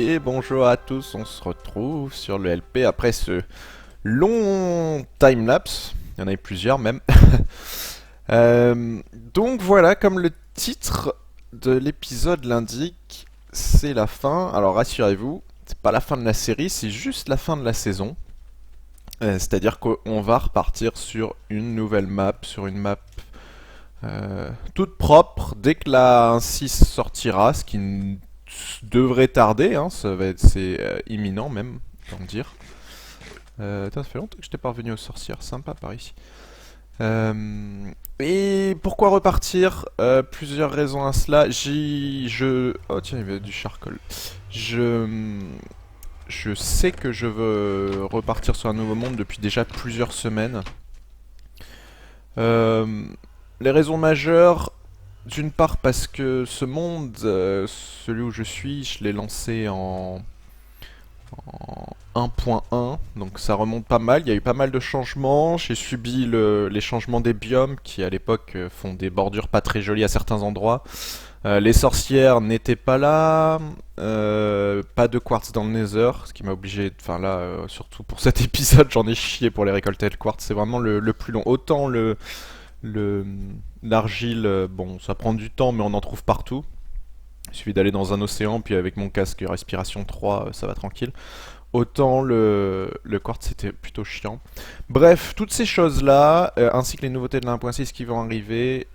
Et bonjour à tous, on se retrouve sur le LP après ce long timelapse. Il y en a eu plusieurs même. Donc voilà, comme le titre de l'épisode l'indique, c'est la fin. Alors rassurez-vous, c'est pas la fin de la série, c'est juste la fin de la saison. C'est-à-dire qu'on va repartir sur une nouvelle map, sur une map toute propre dès que la 1.6 sortira, ce qui devrait tarder, hein, c'est imminent même, comment dire. Ça fait longtemps que je n'étais pas revenu aux sorcières, sympa par ici. Et pourquoi repartir? Plusieurs raisons à cela. Oh tiens, il y avait du charcoal. Je... Je sais que je veux repartir sur un nouveau monde depuis déjà plusieurs semaines. Euh, les raisons majeures, d'une part parce que ce monde, celui où je suis, je l'ai lancé en 1.1, donc ça remonte pas mal, il y a eu pas mal de changements, j'ai subi les changements des biomes qui à l'époque font des bordures pas très jolies à certains endroits. Les sorcières n'étaient pas là, pas de quartz dans le Nether, ce qui m'a obligé, enfin là, surtout pour cet épisode, j'en ai chié pour les récolter le quartz, c'est vraiment le plus long. Autant le l'argile, bon, ça prend du temps, mais on en trouve partout. Il suffit d'aller dans un océan, puis avec mon casque respiration 3, ça va tranquille. Autant le quartz c'était plutôt chiant. Bref, toutes ces choses-là, ainsi que les nouveautés de la 1.6 qui vont arriver,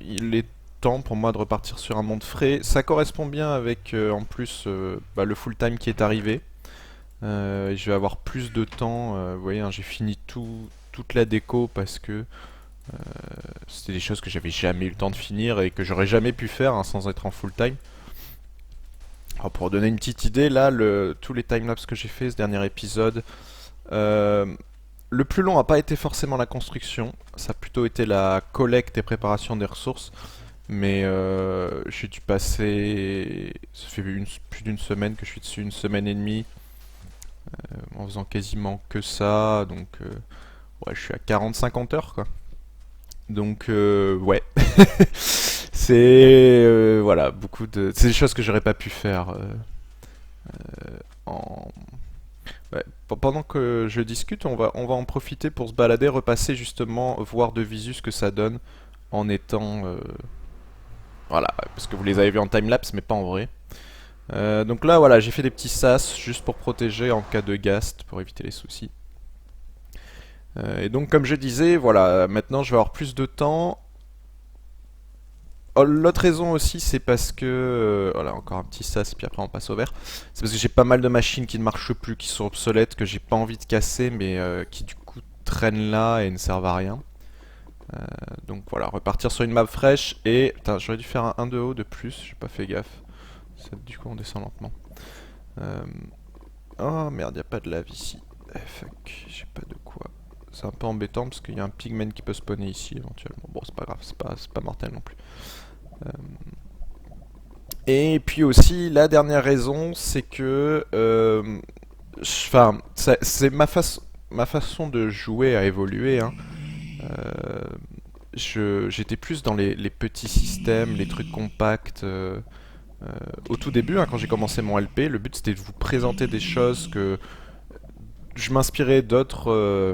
il est temps pour moi de repartir sur un monde frais. Ça correspond bien avec en plus le full time qui est arrivé. Je vais avoir plus de temps. Vous voyez, hein, j'ai fini toute la déco parce que c'était des choses que j'avais jamais eu le temps de finir et que j'aurais jamais pu faire, hein, sans être en full time. Alors pour donner une petite idée, là, tous les timelapses que j'ai fait ce dernier épisode, euh, le plus long n'a pas été forcément la construction, ça a plutôt été la collecte et préparation des ressources. Mais j'ai dû passer, ça fait plus d'une semaine que je suis dessus, une semaine et demie, en faisant quasiment que ça, donc ouais, je suis à 40-50 heures quoi. Donc ouais, c'est voilà, c'est des choses que j'aurais pas pu faire en ouais. Pendant que je discute, on va en profiter pour se balader, repasser justement, voir de visu ce que ça donne en étant voilà, parce que vous les avez vus en timelapse mais pas en vrai. Donc là voilà, j'ai fait des petits sas juste pour protéger en cas de ghast, pour éviter les soucis. Et donc comme je disais, voilà, maintenant je vais avoir plus de temps. Oh, l'autre raison aussi, c'est parce que... voilà, encore un petit sas, puis après on passe au vert. C'est parce que j'ai pas mal de machines qui ne marchent plus, qui sont obsolètes, que j'ai pas envie de casser, mais qui du coup traînent là et ne servent à rien. Donc voilà, repartir sur une map fraîche, et... Putain, j'aurais dû faire un 1 de haut de plus, j'ai pas fait gaffe. Du coup on descend lentement. Euh, Oh merde, y a pas de lave ici. Fuck, j'ai pas de quoi. C'est un peu embêtant parce qu'il y a un pigman qui peut spawner ici éventuellement. Bon, c'est pas grave, c'est pas mortel non plus. Euh, Et puis aussi, la dernière raison, c'est que. Enfin, c'est ma façon de jouer a évolué, hein. Euh, J'étais plus dans les petits systèmes, les trucs compacts. Au tout début, hein, quand j'ai commencé mon LP, le but c'était de vous présenter des choses que je m'inspirais d'autres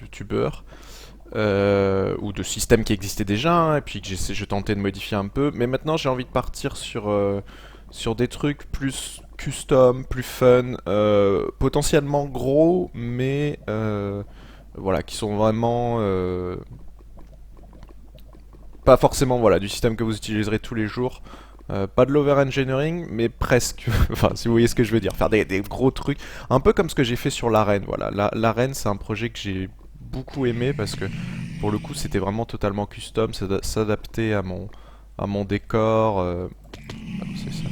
youtubeurs ou de systèmes qui existaient déjà, hein, et puis que je tentais de modifier un peu. Mais maintenant, j'ai envie de partir sur des trucs plus custom, plus fun, potentiellement gros, mais voilà, qui sont vraiment pas forcément voilà du système que vous utiliserez tous les jours. Pas de l'over-engineering, mais presque. Enfin, si vous voyez ce que je veux dire. Faire des gros trucs. Un peu comme ce que j'ai fait sur l'arène. Voilà. L'arène, c'est un projet que j'ai beaucoup aimé parce que, pour le coup, c'était vraiment totalement custom. S'adapter à mon décor. C'est ça.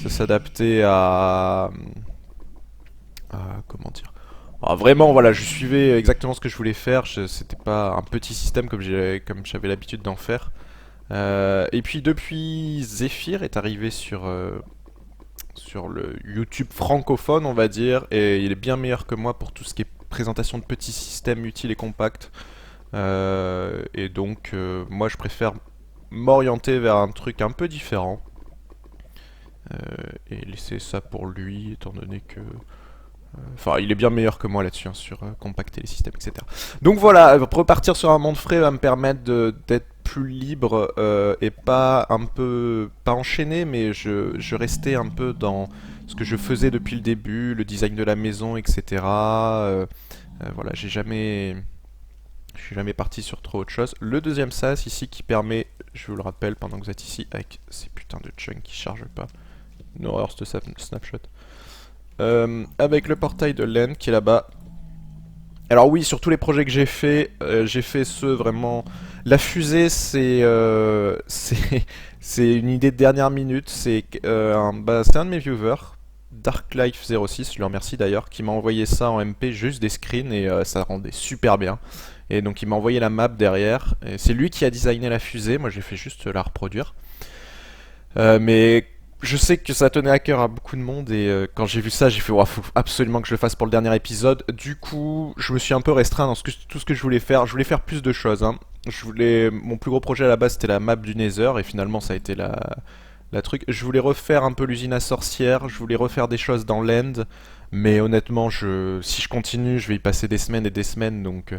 Ça s'adapter comment dire. Ah, vraiment, voilà, je suivais exactement ce que je voulais faire. C'était pas un petit système comme j'avais l'habitude d'en faire. Et puis depuis, Zephyr est arrivé sur le YouTube francophone, on va dire, et il est bien meilleur que moi pour tout ce qui est présentation de petits systèmes utiles et compacts. Et donc, moi, je préfère m'orienter vers un truc un peu différent. et laisser ça pour lui, étant donné que... Enfin, il est bien meilleur que moi là-dessus, hein, sur compacter les systèmes, etc. Donc voilà, repartir sur un monde frais va me permettre d'être plus libre et pas un peu... pas enchaîné, mais je restais un peu dans ce que je faisais depuis le début, le design de la maison, etc. Voilà, je suis jamais parti sur trop autre chose. Le deuxième sas ici qui permet, je vous le rappelle pendant que vous êtes ici, avec ces putains de chunks qui chargent pas. Une horreur ce snapshot. Avec le portail de Len qui est là-bas. Alors oui, sur tous les projets que j'ai fait ceux vraiment... La fusée, c'est une idée de dernière minute. C'est un de mes viewers, DarkLife06, je le remercie d'ailleurs, qui m'a envoyé ça en MP, juste des screens, et ça rendait super bien. Et donc il m'a envoyé la map derrière. C'est lui qui a designé la fusée, moi j'ai fait juste la reproduire. Mais je sais que ça tenait à cœur à beaucoup de monde et quand j'ai vu ça, j'ai fait faut absolument que je le fasse pour le dernier épisode. Du coup, je me suis un peu restreint dans tout ce que je voulais faire. Je voulais faire plus de choses, hein. Mon plus gros projet à la base c'était la map du Nether et finalement ça a été la truc. Je voulais refaire un peu l'usine à sorcières, je voulais refaire des choses dans l'End, mais honnêtement, si je continue, je vais y passer des semaines et des semaines, donc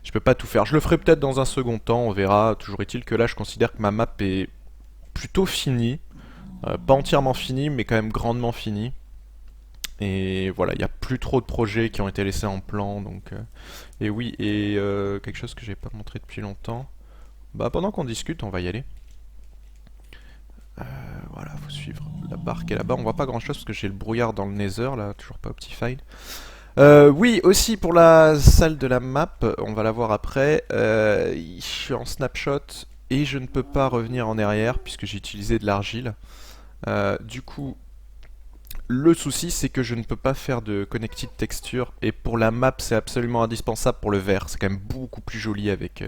je peux pas tout faire. Je le ferai peut-être dans un second temps, on verra. Toujours est-il que là, je considère que ma map est plutôt finie. Pas entièrement fini, mais quand même grandement fini. Et voilà, il n'y a plus trop de projets qui ont été laissés en plan, donc... Et oui, et quelque chose que j'ai pas montré depuis longtemps. Bah pendant qu'on discute, on va y aller. Voilà, faut suivre la barque est là-bas. On voit pas grand-chose parce que j'ai le brouillard dans le Nether, là, toujours pas Optifine. Oui, aussi pour la salle de la map, on va la voir après. Je suis en snapshot et je ne peux pas revenir en arrière puisque j'ai utilisé de l'argile. Du coup, le souci c'est que je ne peux pas faire de connected texture et pour la map c'est absolument indispensable pour le vert. C'est quand même beaucoup plus joli avec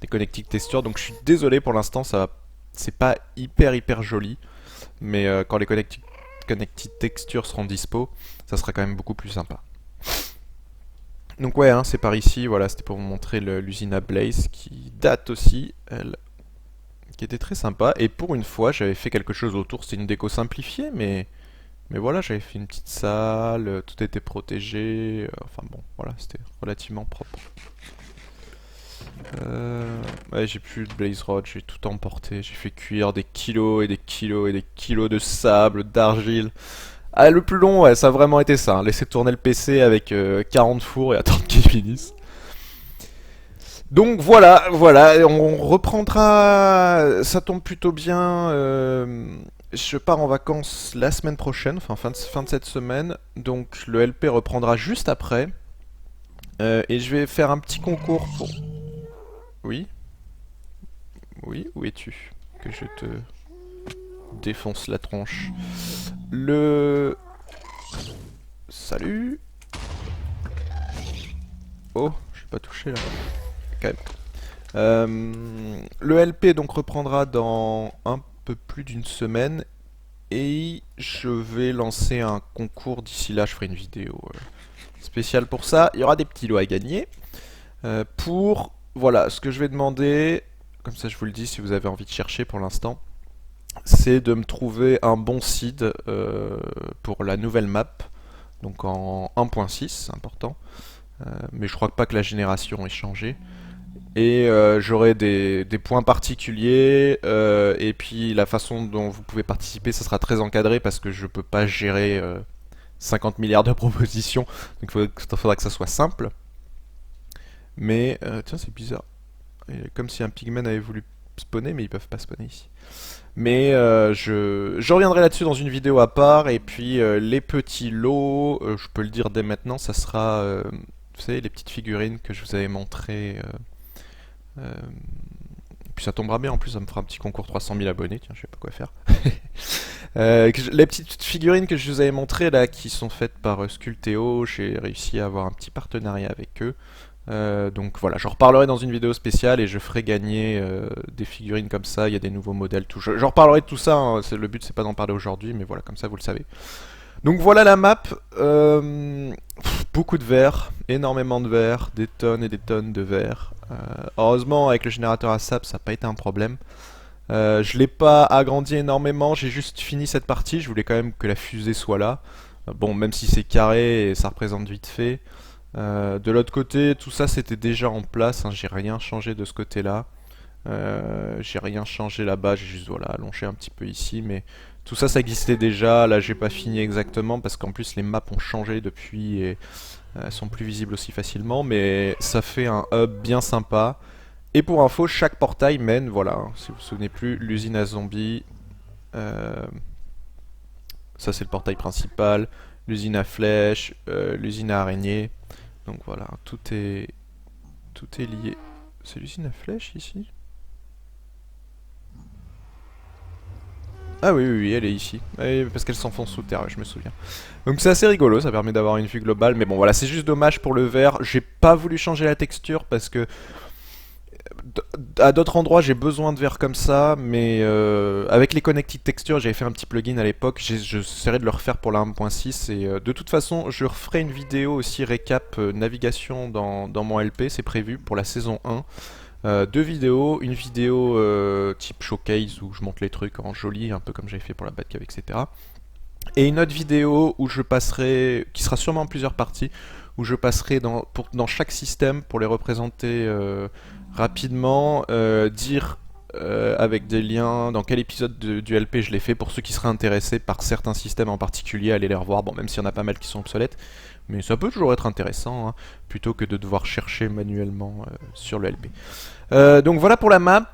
des connected textures. Donc je suis désolé pour l'instant, c'est pas hyper joli, mais quand les connected textures seront dispo, ça sera quand même beaucoup plus sympa. Donc ouais, hein, c'est par ici. Voilà, c'était pour vous montrer l'usine à Blaze qui date aussi, elle, qui était très sympa. Et pour une fois, j'avais fait quelque chose autour. C'était une déco simplifiée, mais voilà, j'avais fait une petite salle, tout était protégé. Enfin bon, voilà, c'était relativement propre. Ouais, j'ai plus de blaze rod, j'ai tout emporté. J'ai fait cuire des kilos et des kilos et des kilos de sable, d'argile. Ah, le plus long, ouais, ça a vraiment été ça, hein. Laisser tourner le PC avec 40 fours et attendre qu'il finisse. Donc voilà, on reprendra. Ça tombe plutôt bien. Je pars en vacances la semaine prochaine, enfin fin de cette semaine. Donc le LP reprendra juste après. Et je vais faire un petit concours pour. Oui? Oui, où es-tu? Que je te défonce la tronche. Salut. Oh, je suis pas touché là. Quand même. Le LP donc reprendra dans un peu plus d'une semaine et je vais lancer un concours d'ici là. Je ferai une vidéo spéciale pour ça. Il y aura des petits lots à gagner. Voilà, ce que je vais demander, comme ça je vous le dis si vous avez envie de chercher pour l'instant, c'est de me trouver un bon seed pour la nouvelle map, donc en 1.6, c'est important, mais je crois pas que la génération ait changé. Et j'aurai des points particuliers, et puis la façon dont vous pouvez participer, ça sera très encadré parce que je peux pas gérer 50 milliards de propositions, donc il faudra que ça soit simple. Mais tiens, c'est bizarre. Comme si un pigman avait voulu spawner, mais ils peuvent pas spawner ici. Mais je reviendrai là-dessus dans une vidéo à part. Et puis les petits lots, je peux le dire dès maintenant, ça sera, vous savez, les petites figurines que je vous avais montrées. Puis ça tombera bien, en plus ça me fera un petit concours 300 000 abonnés, tiens, je sais pas quoi faire. Les petites figurines que je vous avais montrées là, qui sont faites par Sculteo, j'ai réussi à avoir un petit partenariat avec eux. Donc voilà, j'en reparlerai dans une vidéo spéciale et je ferai gagner des figurines comme ça, il y a des nouveaux modèles, tout. J'en reparlerai de tout ça, hein. Le but c'est pas d'en parler aujourd'hui, mais voilà, comme ça vous le savez. Donc voilà la map, beaucoup de verre, énormément de verre, des tonnes et des tonnes de verre. Heureusement avec le générateur à sable ça n'a pas été un problème. Je l'ai pas agrandi énormément, j'ai juste fini cette partie, je voulais quand même que la fusée soit là. Bon, même si c'est carré et ça représente vite fait. De l'autre côté, tout ça c'était déjà en place, hein, j'ai rien changé de ce côté-là. J'ai rien changé là-bas, j'ai juste voilà, allongé un petit peu ici, mais tout ça ça existait déjà. Là j'ai pas fini exactement parce qu'en plus les maps ont changé depuis et elles sont plus visibles aussi facilement, mais ça fait un hub bien sympa. Et pour info, chaque portail mène, voilà, hein, si vous vous souvenez plus, l'usine à zombies. euh, Ça c'est le portail principal, l'usine à flèches, l'usine à araignées. Donc voilà, tout est lié. C'est l'usine à flèches ici? Ah oui, oui, oui, elle est ici. Parce qu'elle s'enfonce sous terre, ouais, je me souviens. Donc c'est assez rigolo, ça permet d'avoir une vue globale. Mais bon, voilà, c'est juste dommage pour le vert. J'ai pas voulu changer la texture parce que à d'autres endroits j'ai besoin de vert comme ça. Mais avec les Connected Textures, j'avais fait un petit plugin à l'époque. J'essaierai de le refaire pour la 1.6. Et de toute façon, je referai une vidéo aussi récap navigation dans mon LP. C'est prévu pour la saison 1. Deux vidéos, une vidéo type showcase où je monte les trucs en joli, un peu comme j'avais fait pour la Batcave, etc. Et une autre vidéo où je passerai, qui sera sûrement en plusieurs parties, où je passerai dans chaque système pour les représenter rapidement, dire avec des liens dans quel épisode du LP je l'ai fait pour ceux qui seraient intéressés par certains systèmes en particulier, allez les revoir, bon même s'il y en a pas mal qui sont obsolètes, mais ça peut toujours être intéressant, hein, plutôt que de devoir chercher manuellement sur le LP. Donc voilà pour la map.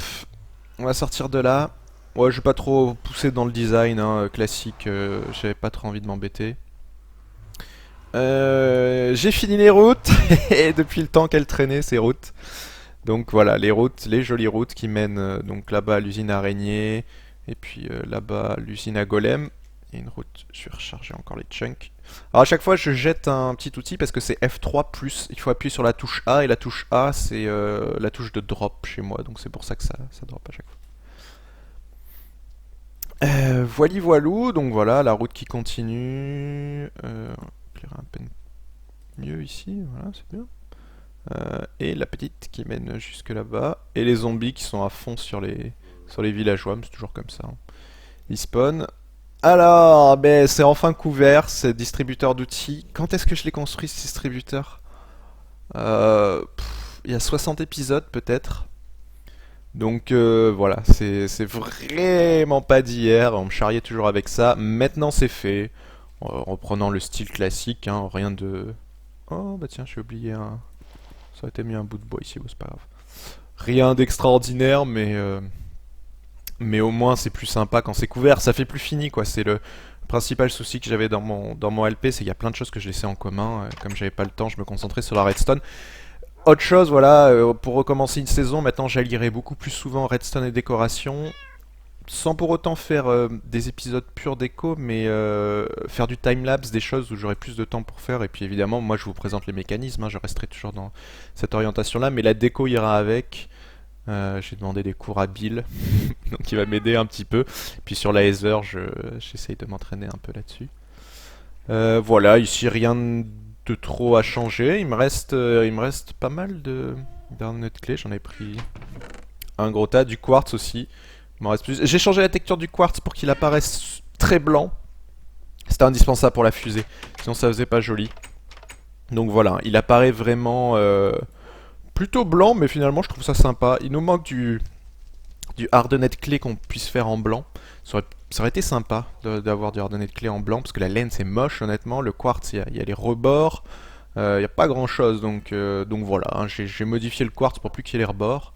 On va sortir de là. Ouais, je vais pas trop pousser dans le design hein, classique. J'avais pas trop envie de m'embêter. J'ai fini les routes et depuis le temps qu'elles traînaient ces routes. Donc voilà, les routes, les jolies routes qui mènent donc là-bas à l'usine araignée et puis là-bas à l'usine à golem. Il y a une route, je vais recharger encore les chunks. Alors à chaque fois je jette un petit outil parce que c'est F3 plus, il faut appuyer sur la touche A et la touche A c'est la touche de drop chez moi donc c'est pour ça que ça drop à chaque fois. Voili voilou, donc voilà la route qui continue. On éclairera un peu mieux ici, voilà c'est bien. Et la petite qui mène jusque là-bas. Et les zombies qui sont à fond sur les villageois, mais c'est toujours comme ça, hein. Ils spawnent. Alors, ben, c'est enfin couvert, ce distributeur d'outils. Quand est-ce que je l'ai construit ce distributeur Il y a 60 épisodes peut-être. Donc voilà, c'est vraiment pas d'hier, on me charriait toujours avec ça. Maintenant c'est fait, en reprenant le style classique, hein, rien de... Oh bah tiens, j'ai oublié un... Ça aurait été mis un bout de bois ici, bon, c'est pas grave. Rien d'extraordinaire, mais au moins c'est plus sympa quand c'est couvert, ça fait plus fini quoi. C'est le principal souci que j'avais dans mon LP, c'est qu'il y a plein de choses que je laissais en commun. Comme j'avais pas le temps, je me concentrais sur la redstone. Autre chose, voilà, pour recommencer une saison, maintenant j'allierai beaucoup plus souvent redstone et décoration, sans pour autant faire des épisodes purs déco, mais faire du timelapse, des choses où j'aurai plus de temps pour faire. Et puis évidemment, moi je vous présente les mécanismes, hein, je resterai toujours dans cette orientation-là, mais la déco ira avec. J'ai demandé des cours à Bill, donc il va m'aider un petit peu. Puis sur la Ether, j'essaye de m'entraîner un peu là-dessus. Voilà, ici rien de trop à changer. Il me reste pas mal d'arnaud de clés. J'en ai pris un gros tas, du quartz aussi. Il m'en reste plus. J'ai changé la texture du quartz pour qu'il apparaisse très blanc. C'était indispensable pour la fusée, sinon ça faisait pas joli. Donc voilà, il apparaît vraiment plutôt blanc, mais finalement je trouve ça sympa. Il nous manque du hardenet clé qu'on puisse faire en blanc. Ça aurait été sympa d'avoir du hardenet clé en blanc, parce que la laine c'est moche honnêtement. Le quartz, il y a les rebords, il n'y a pas grand chose, donc voilà, hein, j'ai modifié le quartz pour plus qu'il y ait les rebords.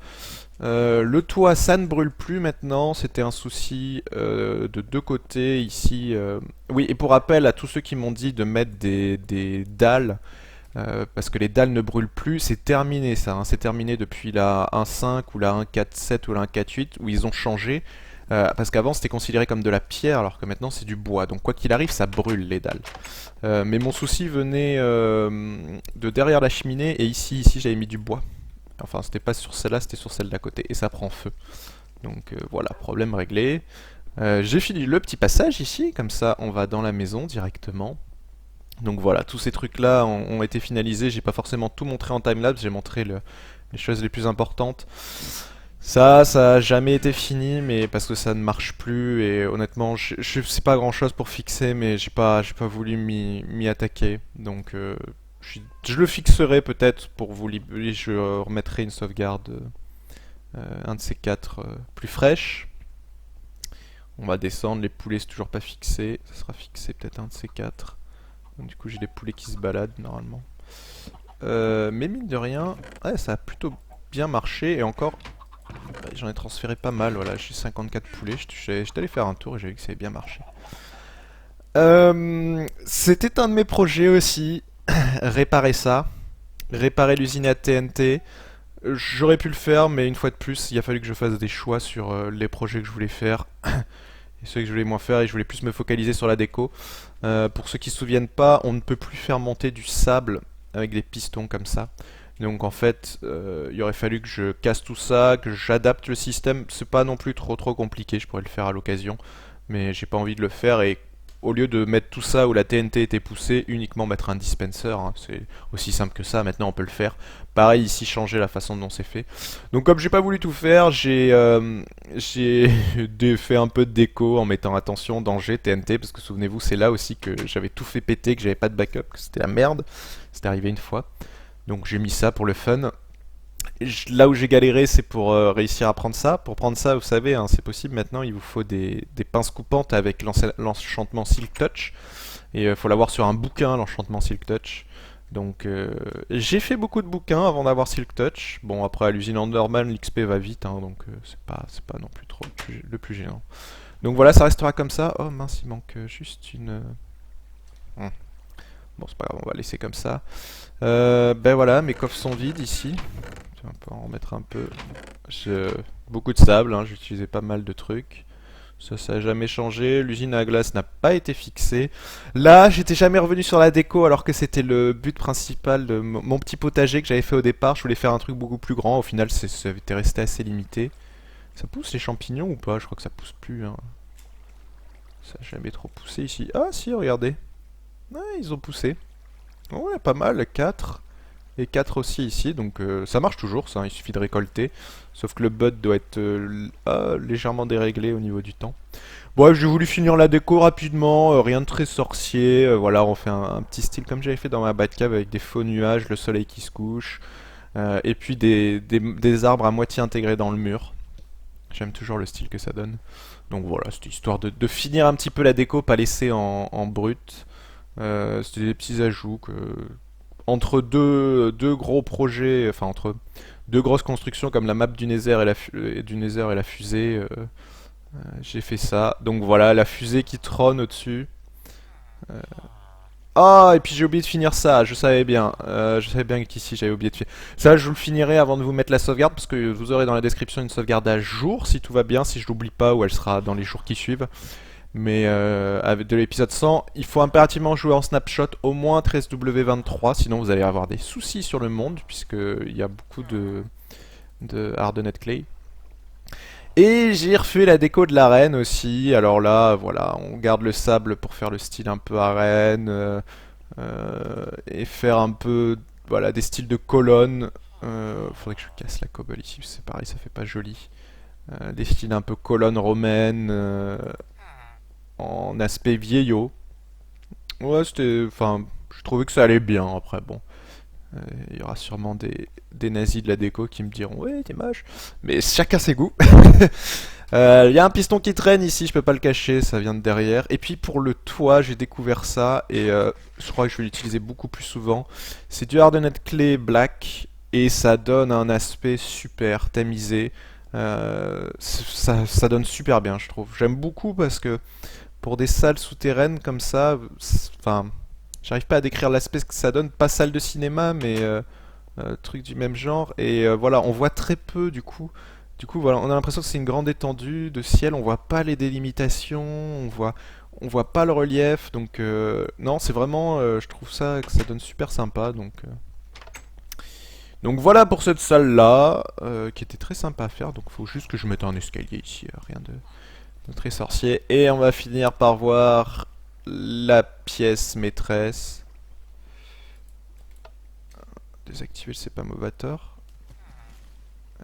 Le toit, ça ne brûle plus maintenant, c'était un souci de deux côtés ici. Oui, et pour rappel à tous ceux qui m'ont dit de mettre des dalles, parce que les dalles ne brûlent plus, c'est terminé ça, hein, c'est terminé depuis la 1.5 ou la 1.4.7 ou la 1.4.8 où ils ont changé. Parce qu'avant c'était considéré comme de la pierre alors que maintenant c'est du bois. Donc quoi qu'il arrive ça brûle les dalles. Mais mon souci venait de derrière la cheminée et ici j'avais mis du bois. Enfin c'était pas sur celle-là, c'était sur celle d'à côté et ça prend feu. Donc voilà, problème réglé. J'ai fini le petit passage ici, comme ça on va dans la maison directement. Donc voilà, tous ces trucs là ont été finalisés, j'ai pas forcément tout montré en timelapse, j'ai montré les choses les plus importantes. Ça a jamais été fini, mais parce que ça ne marche plus et honnêtement, je sais pas grand chose pour fixer, mais j'ai pas voulu m'y attaquer. Donc, je le fixerai peut-être pour vous libérer. Je remettrai une sauvegarde, un de ces quatre plus fraîche. On va descendre. Les poulets c'est toujours pas fixé. Ça sera fixé peut-être un de ces quatre. Donc, du coup, j'ai des poulets qui se baladent normalement. Mais mine de rien, ouais, ça a plutôt bien marché et encore. J'en ai transféré pas mal, voilà, j'ai 54 poulets, j'étais allé faire un tour et j'ai vu que ça avait bien marché. C'était un de mes projets aussi, réparer ça, réparer l'usine à TNT. J'aurais pu le faire, mais une fois de plus, il a fallu que je fasse des choix sur les projets que je voulais faire et ceux que je voulais moins faire et je voulais plus me focaliser sur la déco. Pour ceux qui se souviennent pas, on ne peut plus faire monter du sable avec des pistons comme ça. Donc en fait, il aurait fallu que je casse tout ça, que j'adapte le système. C'est pas non plus trop compliqué, je pourrais le faire à l'occasion, mais j'ai pas envie de le faire et au lieu de mettre tout ça où la TNT était poussée, uniquement mettre un dispenser, hein, c'est aussi simple que ça, maintenant on peut le faire. Pareil ici, changer la façon dont c'est fait. Donc comme j'ai pas voulu tout faire, j'ai fait un peu de déco en mettant attention, danger, TNT, parce que souvenez-vous, c'est là aussi que j'avais tout fait péter, que j'avais pas de backup, que c'était la merde. C'était arrivé une fois. Donc j'ai mis ça pour le fun. Là où j'ai galéré, c'est pour réussir à prendre ça. Pour prendre ça, vous savez, hein, c'est possible maintenant, il vous faut des pinces coupantes avec l'enchantement Silk Touch. Et il faut l'avoir sur un bouquin, l'enchantement Silk Touch. Donc j'ai fait beaucoup de bouquins avant d'avoir Silk Touch. Bon, après à l'usine Enderman, l'XP va vite, hein, donc c'est pas non plus trop le plus gênant. Donc voilà, ça restera comme ça. Oh mince, il manque juste une... Bon, c'est pas grave, on va laisser comme ça. Ben voilà, mes coffres sont vides ici. On peut en remettre un peu. Beaucoup de sable, hein, j'ai utilisé pas mal de trucs. Ça a jamais changé. L'usine à glace n'a pas été fixée. Là, j'étais jamais revenu sur la déco alors que c'était le but principal de mon petit potager que j'avais fait au départ. Je voulais faire un truc beaucoup plus grand. Au final, ça était resté assez limité. Ça pousse les champignons ou pas? Je crois que ça pousse plus, hein. Ça a jamais trop poussé ici. Ah si, regardez. Ouais, ils ont poussé. Ouais, pas mal, 4. Et 4 aussi ici, donc ça marche toujours, ça, il suffit de récolter. Sauf que le bud doit être légèrement déréglé au niveau du temps. Bon, j'ai voulu finir la déco rapidement, rien de très sorcier. Voilà, on fait un petit style comme j'avais fait dans ma Batcave avec des faux nuages, le soleil qui se couche. Et puis des arbres à moitié intégrés dans le mur. J'aime toujours le style que ça donne. Donc voilà, c'était histoire de finir un petit peu la déco, pas laisser en brut. C'était des petits ajouts que entre deux gros projets, enfin entre deux grosses constructions comme la map du Nether et la fusée, j'ai fait ça. Donc voilà, la fusée qui trône au-dessus. Ah, et puis j'ai oublié de finir ça, je savais bien qu'ici j'avais oublié de finir. Ça, je vous le finirai avant de vous mettre la sauvegarde, parce que vous aurez dans la description une sauvegarde à jour, si tout va bien, si je l'oublie pas, ou elle sera dans les jours qui suivent. Mais avec de l'épisode 100, il faut impérativement jouer en snapshot au moins 13W23, sinon vous allez avoir des soucis sur le monde, puisqu'il y a beaucoup de Hardened Clay. Et j'ai refait la déco de l'arène aussi. Alors là, voilà, on garde le sable pour faire le style un peu arène, et faire un peu, voilà, des styles de colonnes. Faudrait que je casse la cobble ici, c'est pareil, ça fait pas joli. Des styles un peu colonnes romaines, en aspect vieillot. Ouais, c'était. Enfin, je trouvais que ça allait bien. Après, bon, il y aura sûrement des nazis de la déco qui me diront ouais, t'es moche. Mais chacun ses goûts. Il y a un piston qui traîne ici, je peux pas le cacher, ça vient de derrière. Et puis pour le toit, j'ai découvert ça et je crois que je vais l'utiliser beaucoup plus souvent. C'est du Hardened Clay Black et ça donne un aspect super tamisé. Ça donne super bien, je trouve. J'aime beaucoup parce que pour des salles souterraines comme ça, enfin, j'arrive pas à décrire l'aspect que ça donne, pas salle de cinéma, mais truc du même genre. Et voilà, on voit très peu du coup. Du coup, voilà, on a l'impression que c'est une grande étendue de ciel. On voit pas les délimitations, on voit pas le relief. Donc non, c'est vraiment, je trouve ça que ça donne super sympa. Donc voilà pour cette salle là, qui était très sympa à faire. Donc il faut juste que je mette un escalier ici, rien de très sorcier. Et on va finir par voir la pièce maîtresse. Désactiver le Seppamovator.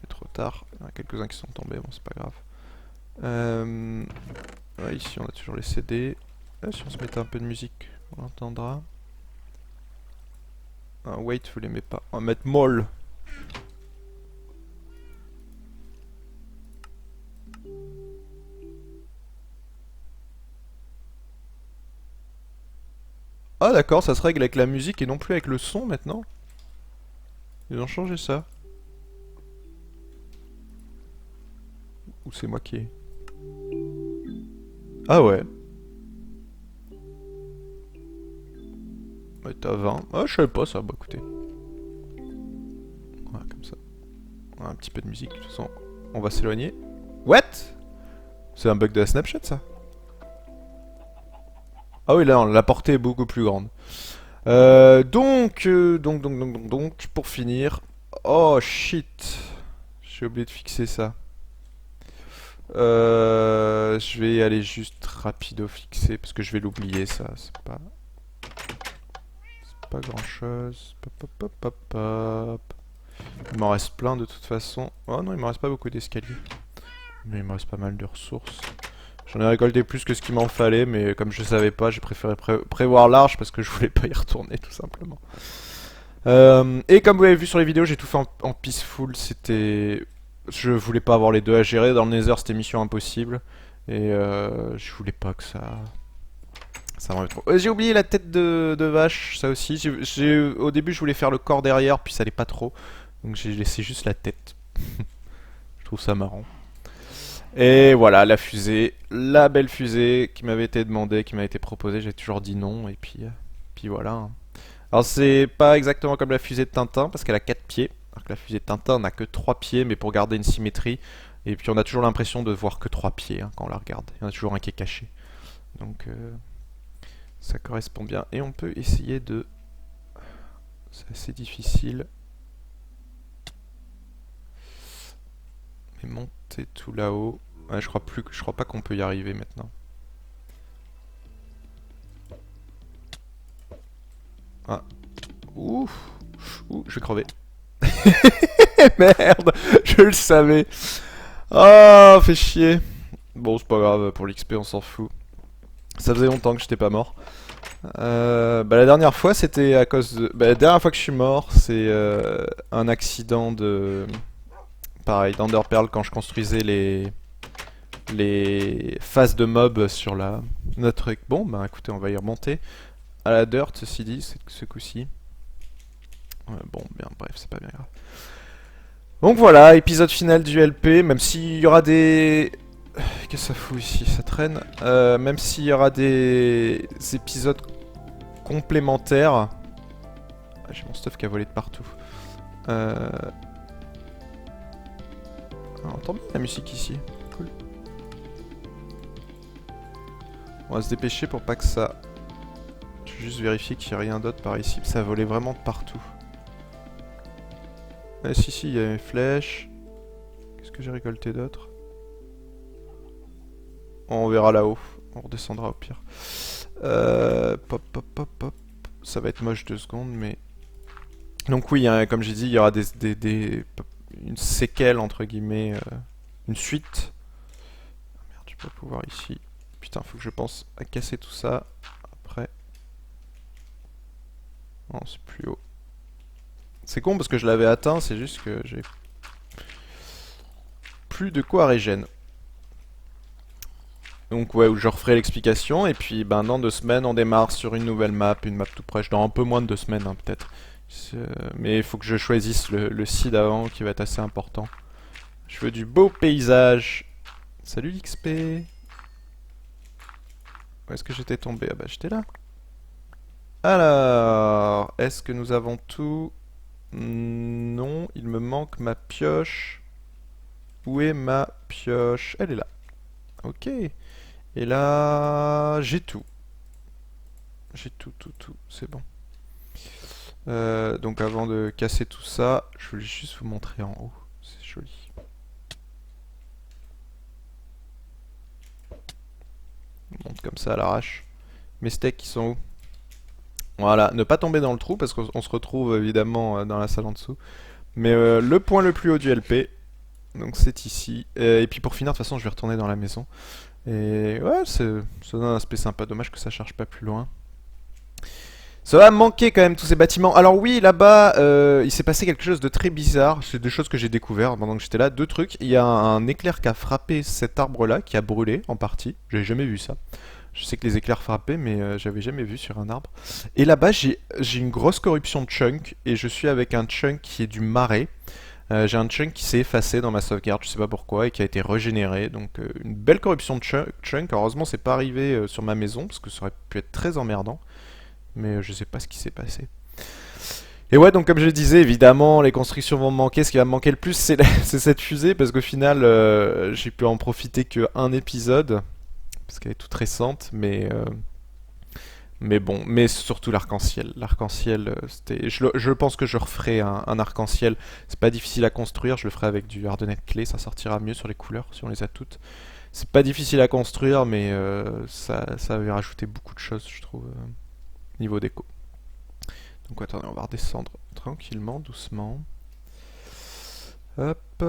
Trop tard. Il y en a quelques-uns qui sont tombés, bon c'est pas grave. Ouais, ici on a toujours les CD. Si on se mettait un peu de musique, on l'entendra. Ah, wait, vous l'aimez pas. On va mettre molle. Ah d'accord, ça se règle avec la musique et non plus avec le son maintenant. Ils ont changé ça. Ou c'est moi qui ai... Ah ouais. Ouais, t'as 20. Ah, je savais pas ça, bah écoutez. Voilà, comme ça. On a un petit peu de musique, de toute façon. On va s'éloigner. What? C'est un bug de la Snapchat ça? Ah oui, là, la portée est beaucoup plus grande. Donc, pour finir... Oh shit. J'ai oublié de fixer ça. Je vais aller juste rapido fixer parce que je vais l'oublier ça. C'est pas grand chose. Pop, pop, pop, pop, pop. Il m'en reste plein de toute façon. Oh non, il m'en reste pas beaucoup d'escaliers. Mais il me reste pas mal de ressources. J'en ai récolté plus que ce qu'il m'en fallait, mais comme je savais pas, j'ai préféré prévoir large parce que je voulais pas y retourner tout simplement. Et comme vous avez vu sur les vidéos, j'ai tout fait en peaceful. C'était... Je voulais pas avoir les deux à gérer. Dans le Nether, c'était mission impossible. Et je voulais pas que ça m'enlève trop. J'ai oublié la tête de vache, ça aussi. Au début, je voulais faire le corps derrière, puis ça allait pas trop. Donc j'ai laissé juste la tête. Je trouve ça marrant. Et voilà, la fusée. La belle fusée qui m'avait été demandée, qui m'a été proposée. J'ai toujours dit non. Et puis voilà, hein. Alors c'est pas exactement comme la fusée de Tintin, parce qu'elle a 4 pieds. Alors que la fusée de Tintin n'a que 3 pieds, mais pour garder une symétrie. Et puis on a toujours l'impression de voir que 3 pieds hein, quand on la regarde. Il y en a toujours un qui est caché. Donc ça correspond bien. Et on peut essayer de... C'est assez difficile. Mais monter tout là-haut... Ouais, je crois pas qu'on peut y arriver maintenant. Ah. Ouh. Ouh, je vais crever. Merde, je le savais. Ah, fait chier. Bon, c'est pas grave, pour l'XP on s'en fout. Ça faisait longtemps que j'étais pas mort. Bah, la dernière fois c'était à cause de... Bah, la dernière fois que je suis mort c'est un accident de... Pareil, d'Enderpearl quand je construisais les phases de mobs sur la... notre truc. Bon, bah écoutez, on va y remonter. À la dirt, ceci dit, ce coup-ci. Bon, bien, bref, c'est pas bien grave. Donc voilà, épisode final du LP, même s'il y aura des... Qu'est-ce que ça fout ici? Ça traîne. Même s'il y aura des épisodes complémentaires... Ah, j'ai mon stuff qui a volé de partout. Ah, on entend bien la musique ici. Cool. On va se dépêcher pour pas que ça... Je vais juste vérifier qu'il n'y a rien d'autre par ici. Ça a volé vraiment de partout. Ah, si, il y a une flèche. Qu'est-ce que j'ai récolté d'autre? On verra là-haut. On redescendra au pire. Pop, pop, pop, pop. Ça va être moche 2 secondes, mais... Donc oui, hein, comme j'ai dit, il y aura une séquelle, entre guillemets, une suite. Ah, merde, je vais pas pouvoir ici. Putain, faut que je pense à casser tout ça. Après... Non, c'est plus haut. C'est con parce que je l'avais atteint, c'est juste que j'ai... plus de quoi régène. Donc ouais, je referai l'explication, et puis ben, dans 2 semaines on démarre sur une nouvelle map, une map tout près, dans un peu moins de 2 semaines hein, peut-être. Mais il faut que je choisisse le seed avant qui va être assez important. Je veux du beau paysage. Salut l'XP. Où est-ce que j'étais tombé? Ah bah j'étais là. Alors, est-ce que nous avons tout? Non, il me manque ma pioche. Où est ma pioche? Elle est là. Ok. Et là, j'ai tout. J'ai tout, c'est bon. Donc avant de casser tout ça, je voulais juste vous montrer en haut. C'est joli. On monte comme ça à l'arrache. Mes steaks qui sont où? Voilà, ne pas tomber dans le trou parce qu'on se retrouve évidemment dans la salle en dessous. Mais le point le plus haut du LP, Donc c'est ici. Et puis pour finir, de toute façon, je vais retourner dans la maison. Et ouais, ça donne un aspect sympa. Dommage que ça charge pas plus loin. Ça va me manquer quand même tous ces bâtiments. Alors oui, là-bas, il s'est passé quelque chose de très bizarre. C'est des choses que j'ai découvert pendant que j'étais là. Deux trucs. Il y a un éclair qui a frappé cet arbre-là, qui a brûlé en partie. J'avais jamais vu ça. Je sais que les éclairs frappaient, mais j'avais jamais vu sur un arbre. Et là-bas, j'ai une grosse corruption de chunk. Et je suis avec un chunk qui est du marais. J'ai un chunk qui s'est effacé dans ma sauvegarde, je sais pas pourquoi, et qui a été régénéré. Donc une belle corruption de chunk. Heureusement, c'est pas arrivé sur ma maison, parce que ça aurait pu être très emmerdant. Mais je sais pas ce qui s'est passé. Et ouais, donc comme je le disais, évidemment, les constructions vont me manquer. Ce qui va me manquer le plus, c'est c'est cette fusée, parce qu'au final, j'ai pu en profiter qu'un épisode, parce qu'elle est toute récente, mais bon, mais surtout l'arc-en-ciel. L'arc-en-ciel, c'était. Je pense que je referai un arc-en-ciel. C'est pas difficile à construire, je le ferai avec du hardenet clé, ça sortira mieux sur les couleurs si on les a toutes. C'est pas difficile à construire, mais ça avait rajouté beaucoup de choses, je trouve, niveau déco. Donc attendez, on va redescendre tranquillement, doucement. Hop.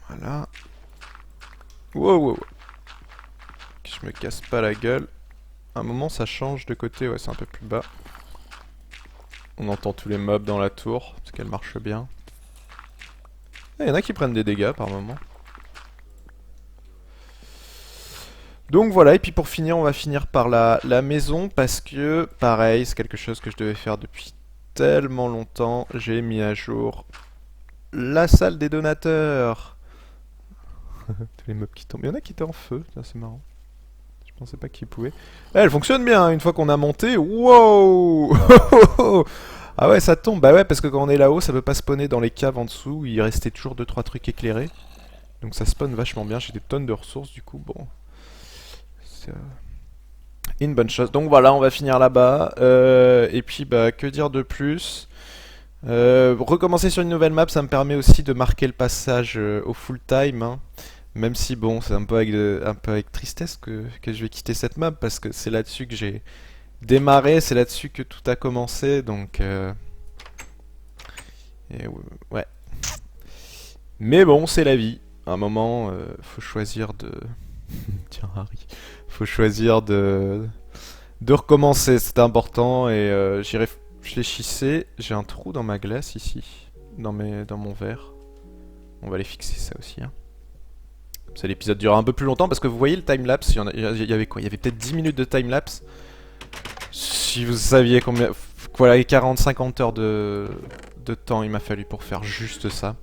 Voilà. Wow, wow, wow. Que je me casse pas la gueule. À un moment, ça change de côté, ouais, c'est un peu plus bas. On entend tous les mobs dans la tour, parce qu'elle marche bien. Il y en a qui prennent des dégâts par moment. Donc voilà, et puis pour finir, on va finir par la maison, parce que, pareil, c'est quelque chose que je devais faire depuis tellement longtemps. J'ai mis à jour la salle des donateurs. Tous les mobs qui tombent. Il y en a qui étaient en feu, c'est marrant. Je pensais pas qu'ils pouvaient. Eh, elle fonctionne bien, une fois qu'on a monté. Wow. Ah ouais, ça tombe. Bah ouais, parce que quand on est là-haut, ça peut pas spawner dans les caves en dessous. Il restait toujours 2-3 trucs éclairés. Donc ça spawn vachement bien. J'ai des tonnes de ressources, du coup, bon. C'est une bonne chose. Donc voilà, on va finir là-bas. Et puis, bah, que dire de plus? Recommencer sur une nouvelle map, ça me permet aussi de marquer le passage au full time, hein. Même si bon, c'est un peu avec tristesse que je vais quitter cette map parce que c'est là-dessus que j'ai démarré, c'est là-dessus que tout a commencé, donc et ouais. Mais bon, c'est la vie. À un moment, faut choisir de. Tiens Harry, faut choisir de recommencer. C'est important et j'y réfléchissais. J'ai un trou dans ma glace ici, dans mon verre. On va aller fixer ça aussi, hein. Ça, l'épisode durera un peu plus longtemps parce que vous voyez le timelapse, il y avait quoi? Il y avait peut-être 10 minutes de timelapse. Si vous saviez combien... Voilà, 40-50 heures de temps il m'a fallu pour faire juste ça.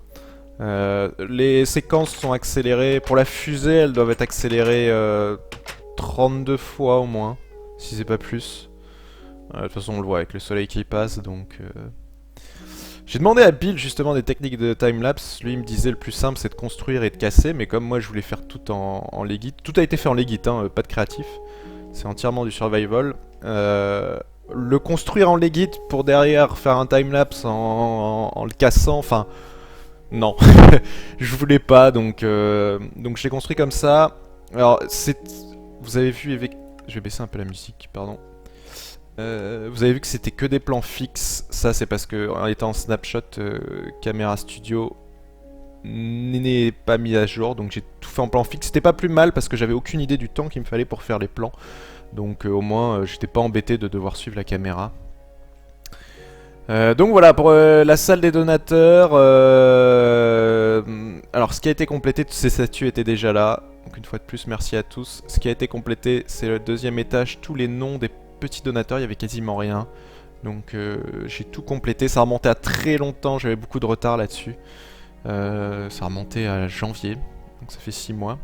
Les séquences sont accélérées. Pour la fusée, elles doivent être accélérées 32 fois au moins, si c'est pas plus. De toute façon, on le voit avec le soleil qui passe, donc... J'ai demandé à Bill justement des techniques de timelapse. Lui il me disait le plus simple c'est de construire et de casser, mais comme moi je voulais faire tout en Legit, tout a été fait en Legit, hein, pas de créatif. C'est entièrement du survival. Le construire en Legit pour derrière faire un timelapse en le cassant, enfin non, je voulais pas, donc je l'ai construit comme ça. Alors vous avez vu avec, je vais baisser un peu la musique, pardon. Vous avez vu que c'était que des plans fixes. Ça c'est parce que en étant en snapshot, Camera Studio n'est pas mis à jour, donc j'ai tout fait en plan fixe. C'était pas plus mal parce que j'avais aucune idée du temps qu'il me fallait pour faire les plans, donc au moins j'étais pas embêté de devoir suivre la caméra. Donc voilà pour la salle des donateurs. Alors ce qui a été complété, toutes ces statues étaient déjà là. Donc une fois de plus merci à tous. Ce qui a été complété c'est le deuxième étage, tous les noms des petits donateurs, il y avait quasiment rien. Donc j'ai tout complété, ça remontait à très longtemps, j'avais beaucoup de retard là-dessus. Ça remontait à janvier, donc ça fait 6 mois.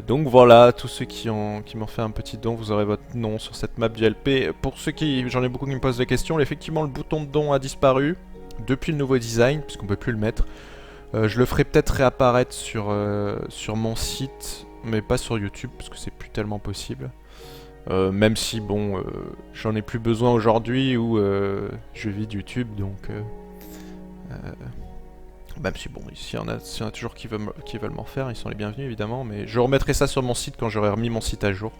Donc voilà, tous ceux qui m'ont fait un petit don, vous aurez votre nom sur cette map du LP. Pour ceux qui, j'en ai beaucoup qui me posent des questions, effectivement le bouton de don a disparu depuis le nouveau design, puisqu'on peut plus le mettre. Je le ferai peut-être réapparaître sur mon site, mais pas sur YouTube, parce que c'est plus tellement possible. Même si bon, j'en ai plus besoin aujourd'hui où je vis de YouTube, donc même si bon, s'il y en a toujours qui veulent m'en faire, ils sont les bienvenus évidemment, mais je remettrai ça sur mon site quand j'aurai remis mon site à jour.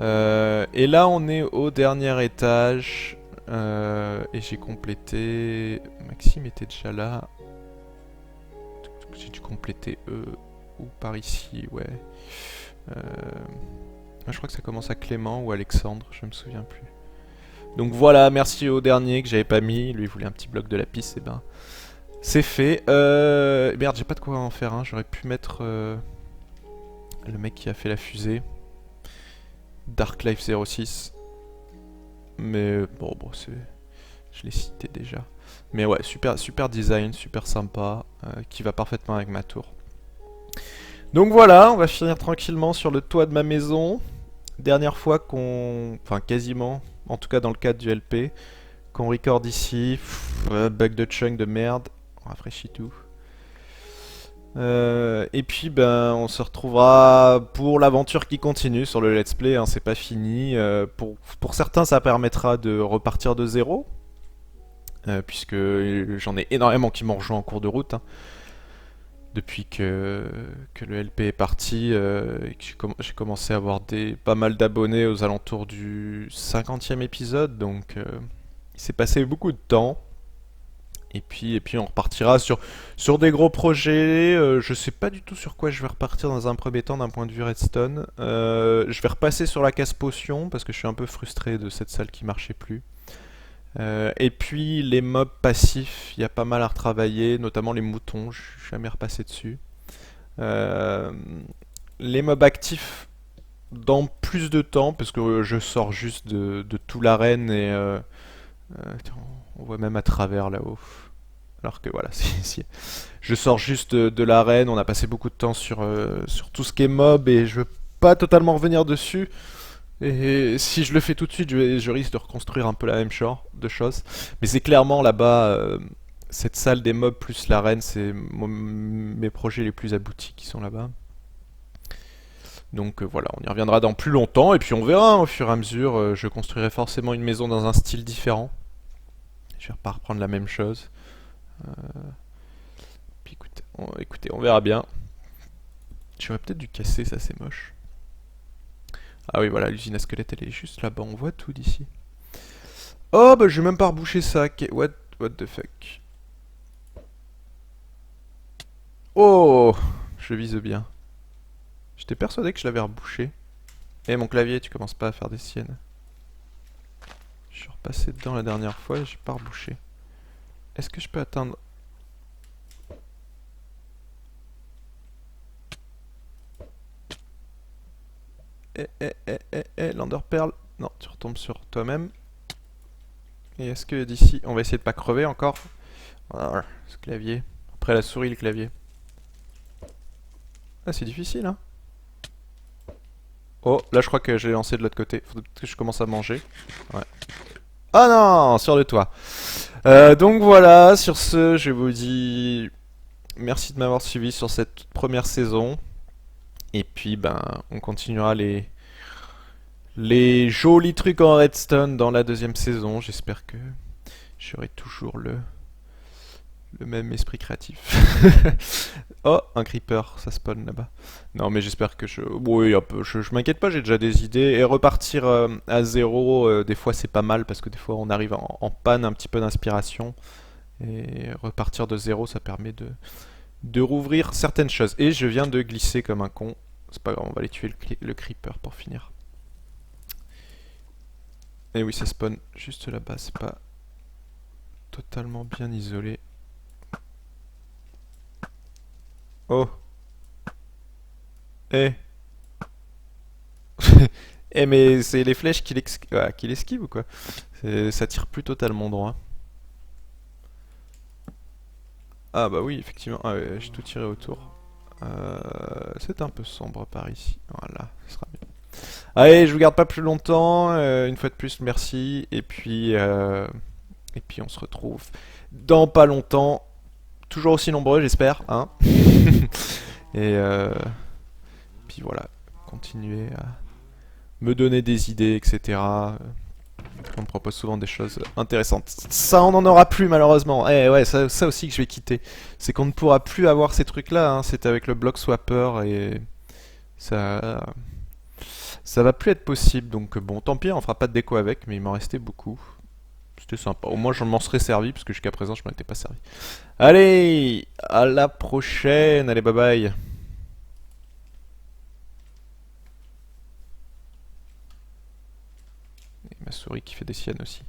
Et là on est au dernier étage, Et j'ai complété... Maxime était déjà là. J'ai dû compléter eux ou par ici, ouais. Moi, je crois que ça commence à Clément ou Alexandre, je me souviens plus. Donc voilà, merci au dernier que j'avais pas mis. Lui, il voulait un petit bloc de lapis, et ben... C'est fait. Merde, j'ai pas de quoi en faire, hein. J'aurais pu mettre le mec qui a fait la fusée. Dark Life 06. Mais bon, c'est... Je l'ai cité déjà. Mais ouais, super design, super sympa, qui va parfaitement avec ma tour. Donc voilà, on va finir tranquillement sur le toit de ma maison. Dernière fois qu'on... Enfin, quasiment, en tout cas dans le cadre du LP, qu'on record ici. Bug de chunk de merde. On rafraîchit tout. Et puis ben on se retrouvera pour l'aventure qui continue sur le let's play, hein, c'est pas fini. Pour certains ça permettra de repartir de zéro, puisque j'en ai énormément qui m'ont rejoint en cours de route, hein. Depuis que le LP est parti, et que j'ai commencé à avoir pas mal d'abonnés aux alentours du 50e épisode, donc il s'est passé beaucoup de temps. Et puis on repartira sur des gros projets. Je sais pas du tout sur quoi je vais repartir dans un premier temps d'un point de vue Redstone. Je vais repasser sur la casse potion parce que je suis un peu frustré de cette salle qui marchait plus. Et puis les mobs passifs, il y a pas mal à retravailler, notamment les moutons, je suis jamais repassé dessus. Les mobs actifs dans plus de temps parce que je sors juste de tout l'arène et tiens, on voit même à travers là-haut. Alors que voilà, je sors juste de l'arène, on a passé beaucoup de temps sur tout ce qui est mob et je veux pas totalement revenir dessus. Et si je le fais tout de suite, je risque de reconstruire un peu la même de choses. Mais c'est clairement là-bas, cette salle des mobs plus l'arène, c'est mes projets les plus aboutis qui sont là-bas. Donc voilà, on y reviendra dans plus longtemps et puis on verra, hein, au fur et à mesure. Je construirai forcément une maison dans un style différent. Je vais pas reprendre la même chose. Puis écoutez, on verra bien. J'aurais peut-être dû casser, ça c'est moche. Ah oui, voilà, l'usine à squelette, elle est juste là-bas, on voit tout d'ici. Oh, bah je vais même pas reboucher ça. What the fuck. Oh, je vise bien. J'étais persuadé que je l'avais rebouché. Eh, mon clavier, tu commences pas à faire des siennes. Je suis repassé dedans la dernière fois et j'ai pas rebouché. Est-ce que je peux atteindre... L'Ender Pearl. Non, tu retombes sur toi-même. Et est-ce que d'ici, on va essayer de pas crever encore. Voilà, ce clavier. Après la souris, le clavier. Ah, c'est difficile, hein. Oh, là je crois que j'ai lancé de l'autre côté. Faut peut-être que je commence à manger. Ouais. Ah non, sur le toit. Donc voilà, sur ce, je vous dis merci de m'avoir suivi sur cette toute première saison. Et puis, ben, on continuera les jolis trucs en redstone dans la deuxième saison. J'espère que j'aurai toujours le même esprit créatif. Oh, un creeper, ça spawn là-bas. Non, mais j'espère que oui, un peu, je m'inquiète pas, j'ai déjà des idées. Et repartir à zéro, des fois c'est pas mal parce que des fois on arrive en panne un petit peu d'inspiration. Et repartir de zéro, ça permet de rouvrir certaines choses. Et je viens de glisser comme un con. C'est pas grave, on va aller tuer le creeper pour finir. Et oui, ça spawn juste là-bas, c'est pas totalement bien isolé. Oh. Eh. Eh mais c'est les flèches qui l'esquivent ou quoi? Ça tire plus totalement droit. Ah bah oui, effectivement. Ah ouais, j'ai tout tiré autour. C'est un peu sombre par ici. Voilà, ce sera bien. Allez, je vous garde pas plus longtemps. Une fois de plus, merci. Et puis on se retrouve dans pas longtemps. Toujours aussi nombreux, j'espère. Hein. Et puis voilà, continuez à me donner des idées, etc. On me propose souvent des choses intéressantes. Ça, on n'en aura plus malheureusement. Eh ouais, ça aussi que je vais quitter. C'est qu'on ne pourra plus avoir ces trucs-là. Hein. C'était avec le block swapper et ça va plus être possible. Donc bon, tant pis, on fera pas de déco avec, mais il m'en restait beaucoup. C'était sympa. Au moins, je m'en serais servi, parce que jusqu'à présent, je m'en étais pas servi. Allez, à la prochaine. Allez, bye bye. Et ma souris qui fait des siennes aussi.